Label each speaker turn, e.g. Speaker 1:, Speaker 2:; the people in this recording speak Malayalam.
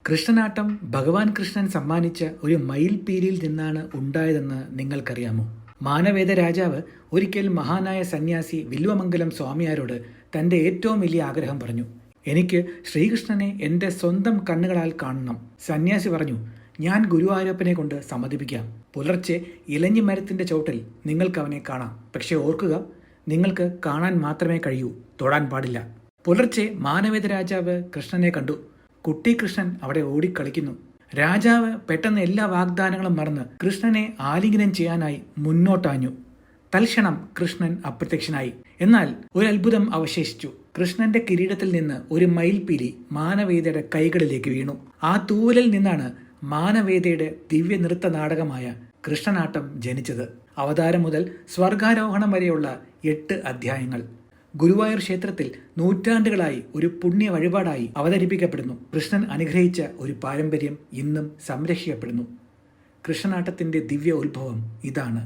Speaker 1: കൃഷ്ണനാട്ടം ഭഗവാൻ കൃഷ്ണൻ സമ്മാനിച്ച ഒരു മയിൽപീലിയിൽ നിന്നാണ് ഉണ്ടായതെന്ന് നിങ്ങൾക്കറിയാമോ? മാനവേദ രാജാവ് ഒരിക്കൽ മഹാനായ സന്യാസി വില്വമംഗലം സ്വാമിയാരോട് തൻ്റെ ഏറ്റവും വലിയ ആഗ്രഹം പറഞ്ഞു. എനിക്ക് ശ്രീകൃഷ്ണനെ എൻ്റെ സ്വന്തം കണ്ണുകളാൽ കാണണം. സന്യാസി പറഞ്ഞു, ഞാൻ ഗുരുവായൂരപ്പനെ കൊണ്ട് സമ്മതിപ്പിക്കാം. പുലർച്ചെ ഇലഞ്ഞി മരത്തിൻ്റെ ചോട്ടിൽ നിങ്ങൾക്ക് അവനെ കാണാം. പക്ഷെ ഓർക്കുക, നിങ്ങൾക്ക് കാണാൻ മാത്രമേ കഴിയൂ, തൊടാൻ പാടില്ല. പുലർച്ചെ മാനവേദ രാജാവ് കൃഷ്ണനെ കണ്ടു. കുട്ടി കൃഷ്ണൻ അവിടെ ഓടിക്കളിക്കുന്നു. രാജാവ് പെട്ടെന്ന് എല്ലാ വാഗ്ദാനങ്ങളും മറന്ന് കൃഷ്ണനെ ആലിംഗനം ചെയ്യാനായി മുന്നോട്ടാഞ്ഞു. തൽക്ഷണം കൃഷ്ണൻ അപ്രത്യക്ഷനായി. എന്നാൽ ഒരു അത്ഭുതം അവശേഷിച്ചു. കൃഷ്ണന്റെ കിരീടത്തിൽ നിന്ന് ഒരു മയിൽപീലി മാനവേദയുടെ കൈകളിലേക്ക് വീണു. ആ തൂവലിൽ നിന്നാണ് മാനവേദയുടെ ദിവ്യ നൃത്ത നാടകമായ കൃഷ്ണനാട്ടം ജനിച്ചത്. അവതാരം മുതൽ സ്വർഗാരോഹണം വരെയുള്ള 8 അധ്യായങ്ങൾ ഗുരുവായൂർ ക്ഷേത്രത്തിൽ നൂറ്റാണ്ടുകളായി ഒരു പുണ്യ വഴിപാടായി അവതരിപ്പിക്കപ്പെടുന്നു. കൃഷ്ണൻ അനുഗ്രഹിച്ച ഒരു പാരമ്പര്യം ഇന്നും സംരക്ഷിക്കപ്പെടുന്നു. കൃഷ്ണനാട്ടത്തിന്റെ ദിവ്യ ഉത്ഭവം ഇതാണ്.